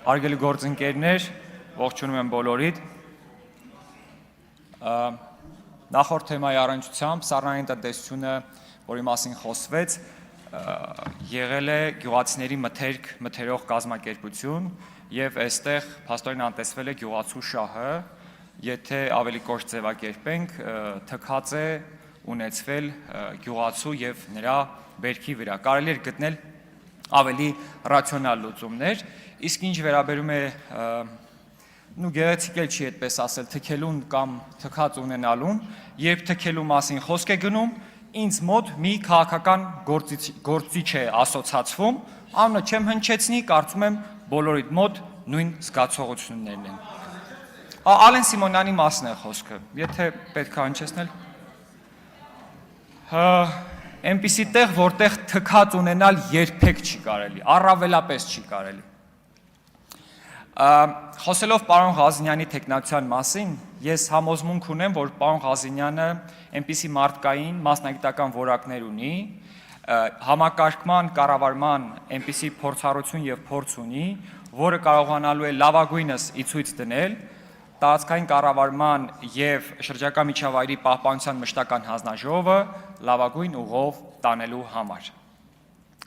Հարգելի գործընկերներ, ողջունում եմ բոլորիդ։ Նախորդ թեմայի առնչությամբ սառնային տնտեսությունը, որի մասին խոսվեց, եղել է գյուղացիների մթերող կազմակերպություն եւ այստեղ փաստորեն անտեսվել է գյուղացու շահը, եթե ավելի կոշտ ձևակերպենք, թքած է ունեցվել գյուղացու եւ նրա բերքի վրա։ Կարելի է գտնել ավելի ռացիոնալ լուծումներ, իսկ ինչ վերաբերում է գեղեցիկ էլ չի այդպես ասել թքելուն կամ թքած ունենալուն, երբ թքելու մասին խոսք է գնում, ինձ մոտ մի քաղաքական գործիչ է ասոցացվում, անունը չեմ հնչեցնի, կարծում եմ բոլորիդ մոտ նույն զգացողություններն են։ Ալեն Սիմոնյանի մասն է խոսքը, եթե պետք է հնչեցնել։ Այնպիսի տեղ, որտեղ թքած ունենալ երբեք չի կարելի, առավելապես չի կարելի։ Խոսելով պարոն Ղազինյանի թեկնածության մասին, ես համոզմունք ունեմ, որ պարոն Ղազինյանը այնպիսի մարդկային մասնագիտական որակներ ունի, համակարգման, կառավարման այնպիսի փորձառություն եւ փորձ ունի, որը կարողանալու է լավագույնս ի ցույց դնել տարածքային կառավարման եւ շրջակա միջավայրի պահպանության մշտական հանձնաժողովը լավագույն ուղով տանելու համար։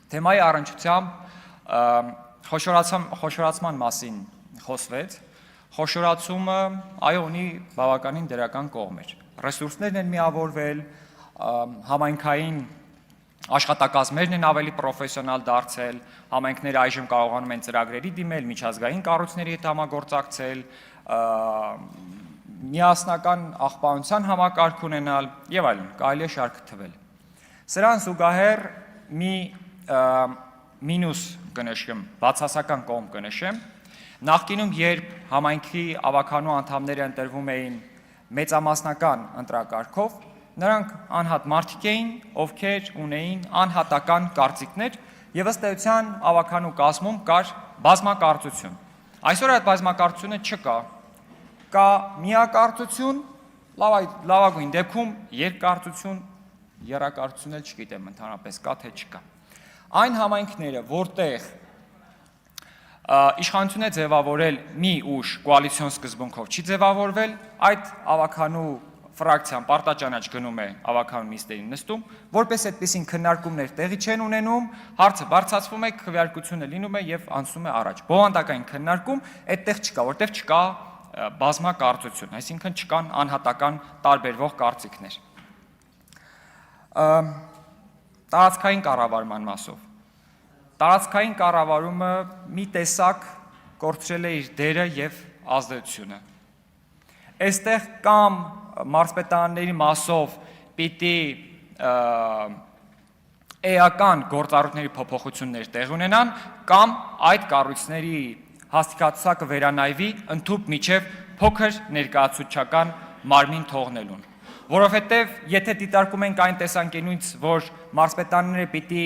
Թեմայի առնչությամբ խոշորացման մասին խոսվեց, խոշորացումը այո ունի բավականին դրական կողմեր։ Ռեսուրսներն են միավորվել, համայնքային աշխատակազմերն են ավելի պրոֆեսիոնալ դարձել, համայնքները այժմ կարողանում են ծրագրերի դիմել, միջազգային կառույցների հետ համագործակցել, միասնական աղբանության համակարգ ունենալ եւ այլն, կարելի է շարքը թվել։ Սրան զուգահեռ մի մինուս կնշեմ, բացասական կողմ կնշեմ, նախկինում երբ համայնքի ավականու անդամները ընտրվում էին մեծամասնական ընտրակարգով, նրանք անհատ մարդիկ էին, ովքեր ունեին անհատական կարծիքներ եւ ըստ էության ավականու կազմում կար բազմակարծություն։ Այսօր այդ բազմակարծությունը չկա, կա միակարծություն, լավագույն դեպքում երկկարծություն, եռակարծություն էլ չգիտեմ ընդհանրապես կա թե չկա։ Այն համայնքները, որտեղ իշխանություն է ձևավորել մի ուժ կոալիցիոն սկզբունքով չի ձևավորվել, այդ ավականու ֆրակցիան պարտաճանաչ գնում է ավականու նիստերին նստում, որպես այդպիսին քննարկումներ տեղի չեն ունենում, հարցը բարձրացվում է, քվեարկությունը լինում է եւ անցնում է առաջ։ Բովանդակային քննարկում այդտեղ չկա, որտեղ չկա բազմակարծություն, այսինքն չկան անհատական տարբերվող կարծիքներ։ Տարածքային կառավարման մասով։ Տարածքային կառավարումը մի տեսակ կորցրել է իր դերը եւ ազդեցությունը։ Այստեղ կամ մարզպետարանների մասով պիտի էական գործառույթների փոփոխություններ տեղ ունենան, կամ այդ կառույցների հաստիկացուցակը վերանայվի ընդհուպ միջև փոքր ներկայացուցչական մարմին թողնելուն։ Որովհետև եթե դիտարկում ենք այն տեսանկյունից, որ մարզպետարանները պիտի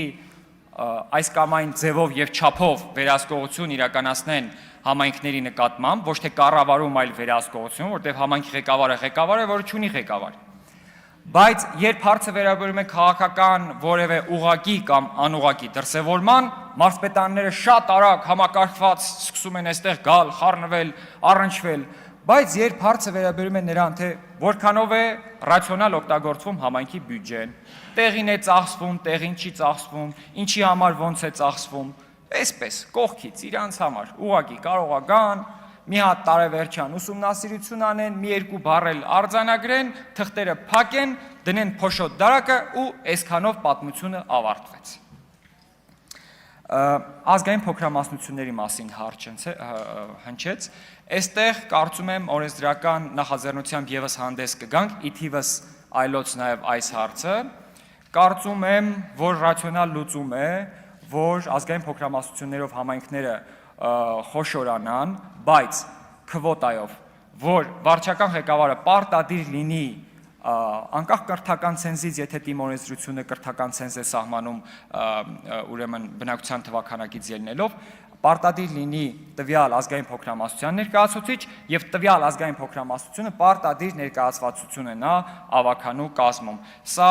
այս կամ այն ձևով եւ չափով վերահսկողություն իրականացնեն համայնքների նկատմամբ, ոչ թե կառավարում, այլ վերահսկողություն, որտեղ համայնքի ղեկավարը ղեկավար է, որը չունի ղեկավար։ Բայց երբ հարցը վերաբերում է քաղաքական որևէ ուղղակի կամ անուղղակի դրսևորման, մարզպետարանները շատ արագ համակարգված սկսում են այստեղ գալ, խառնվել, առնչվել, բայց երբ հարցը վերաբերում է նրան, թե որքանով է ռացիոնալ օգտագործվում համայնքի բյուջեն, տեղին է ծախսվում, տեղին չի ծախսվում, ինչի համար ոնց է ծախսվում, այսպես կողքից իրանց համար ուղղակի կարող է գան, մի հատ տարեվերջյան ուսումնասիրություն անեն, մի երկու բառ արձանագրեն, թղթերը փակեն, դնեն փոշոտ դարակը ու այսքանով պատմությունը ավարտվեց։ Ազգային փոքրամասնությունների մասին հարց հնչեց, այստեղ կարծում եմ օրենսդրական նախաձեռնությամբ եւս հանդես կգանք, ի թիվս այլոց նաեւ այս հարցը, կարծում եմ, որ ռացիոնալ լուծում է, որ ազգային փոքրամասնություններով համայնքները խոշորանան, բայց քվոտայով, որ վարչական ղեկավարը պարտադիր լինի անկախ կրթական ցենզից, եթե տիմորենսդրությունը կրթական ցենզ է սահմանում, ուրեմն բնակչության թվաքանակից ելնելով, պարտադիր լինի տվյալ ազգային փոքրամասնության ներկայացուցիչ եւ տվյալ ազգային փոքրամասնությունը պարտադիր ներկայացվածություն է նա ավականու կազմում։ Սա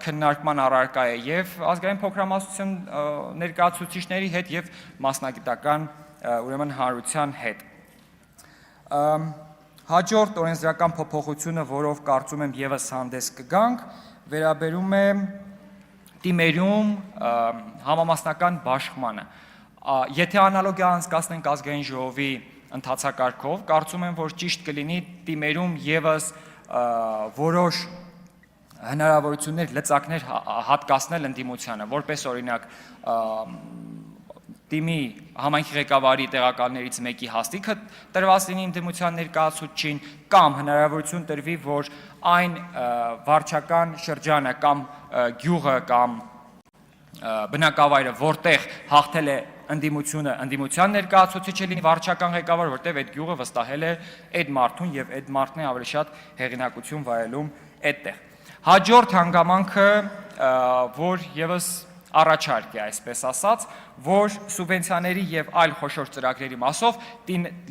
քննարկման առարկա է եւ ազգային փոքրամասնություն ներկայացուցիչների հետ եւ մասնագիտական ուրեմն հանրության հետ։ Հաջորդ օրենսդրական փոփոխությունը, որով կարծում եմ եւս հանդես կգանք, վերաբերում է տիմերում համամասնական բաշխմանը։ Եթե անալոգիա անցկացնենք ազգային ժողովի ընթացակարգով, կարծում եմ, որ ճիշտ կլինի տիմերում եւս որոշ հնարավորություններ, լծակներ հատկացնել ընդդիմությանը, որպես օրինակ տիմի համայնքի ղեկավարի տեղակալներից մեկի հաստիքը տրված լինի ընդդիմության ներկայացուցչին, կամ հնարավորություն տրվի, որ այն վարչական շրջանը կամ գյուղը կամ բնակավայրը, որտեղ հաղթել է ընդդիմությունը, ընդդիմության ներկայացուցիչը լինի վարչական ղեկավար, որտեղ այդ գյուղը վստահել է այդ մարդուն եւ այդ մարդն է ավելի շատ հեղինակություն վայելում այդտեղ։ Հաջորդ հանգամանքը, որ եւս առաջարկ է, այսպես ասած, որ սուբվենցիաների եւ այլ խոշոր ծրագրերի մասով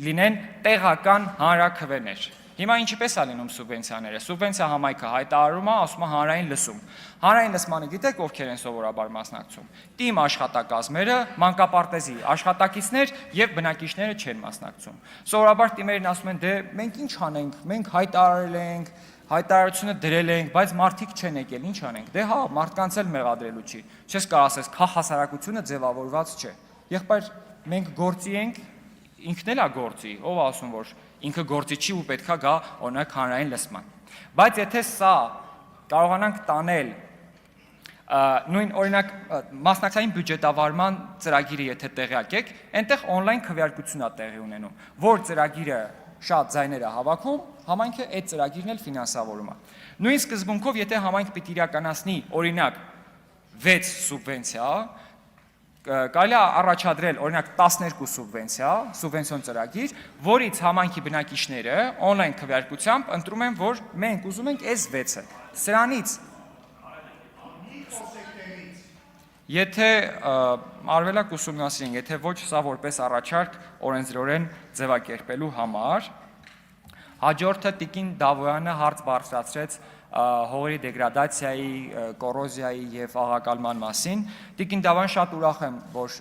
լինեն տեղական հանրաքվեներ։ Հիմա ինչպես է լինում սուբվենցիաները։ Սուբվենցիա համայնքը հայտարարում է, ասում է հանրային լսում։ Հանրային լսմանը գիտեք ովքեր են սովորաբար մասնակցում։ Տիմ աշխատակազմերը, մանկապարտեզի աշխատակիցներ եւ բնակիչները չեն մասնակցում։ Սովորաբար տիմերին ասում են, դե մենք ինչ անենք, մենք հայտարարել ենք, հայտարարությունը դրել ենք, բայց մարդիկ չեն եկել, ինչ անենք։ Դե հա, մարդկանց էլ մեղադրելու չի։ Չես կարող ասես, քաղաքասարակությունը ձևավորված չէ։ Եղբայր, մենք գործի ենք, ինքն էլ է գործի, ով ասում, որ ինքը գործի չի ու պետքա գա օրինակ հանրային լսման։ Բայց եթե սա կարողանանք տանել նույն օրինակ մասնակցային բյուջետավարման ծրագիրը եթե տեղյակ եք, այնտեղ on-line քվեարկություն է տեղի ունենում, որ ծրագիրը շատ ձայներ է հավաքում, համայնքը այդ ծրագիրն էլ ֆինանսավորում է։ Նույն սկզբունքով, եթե համայնք պիտի իրականացնի օրինակ 6 սուբվենցիա, կարելի է առաջադրել օրինակ 12 սուբվենցիոն ծրագիր, որից համայնքի բնակիչները on-line քվեարկությամբ ընտրում են, որ մենք ուզում ենք այս 6-ը։ Սրանից եթե արվելակ ուսումնասիրենք, եթե ոչ սա որպես առաջարկ օրենսդրորեն ձևակերպելու համար, հաջորդը Տիկին Դավոյանը հարց բարձրացրեց հողերի դեգրադացիայի, կոռոզիայի եւ աղակալման մասին։ Տիկին Դավոյան, շատ ուրախ եմ, որ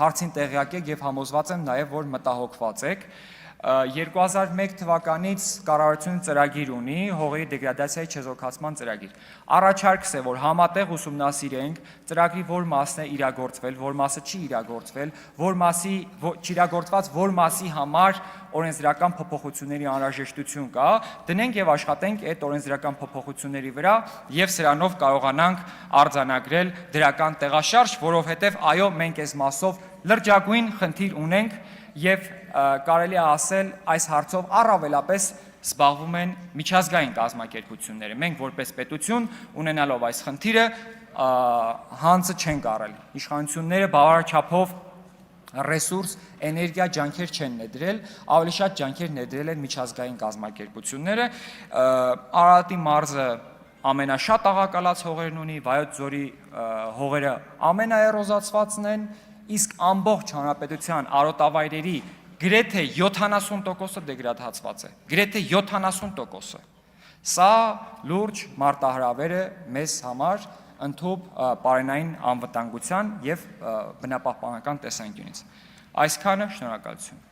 հարցին տեղյակ եք եւ համոզված եմ նաեւ, որ մտահոգված եք։ 2001 թվականից կառավարությունը ծրագիր ունի հողերի դեգրադացիայի չեզոքացման ծրագիր։ Առաջարկս է, որ համատեղ ուսումնասիրենք ծրագրի որ մասն է իրագործվել, որ մասը չի իրագործվել, որ մասի համար օրենսդրական փոփոխությունների անհրաժեշտություն կա, դնենք եւ աշխատենք այդ օրենսդրական փոփոխությունների վրա եւ սրանով կարողանանք արձանագրել դրական տեղաշարժ, որովհետեւ այո, մենք այս մասով լրջագույն խնդիր ունենք եւ կարելի է ասել այս հարցով առավելապես զբաղվում են միջազգային կազմակերպությունները։ Մենք որպես պետություն ունենալով այս խնդիրը հանձը չենք առել։ Իշխանությունները բավարար չափով ռեսուրս, էներգիա, ջանքեր չեն ներդրել, ավելի շատ ջանքեր ներդրել են միջազգային կազմակերպությունները։ Արարատի մարզը ամենաշատ աղակալած հողերն ունի, Վայոց ձորի հողերը ամենաերոզացվածն են, իսկ ամբողջ հանրապետության արոտավայրերի գրեթե 70%-ը դեգրադացված է, գրեթե 70%-ը։ Սա լուրջ մարտահրավեր է մեզ համար ընդհանուր պարենային անվտանգության եւ բնապահպանական տեսանկյունից։ Այսքանը, շնորհակալություն։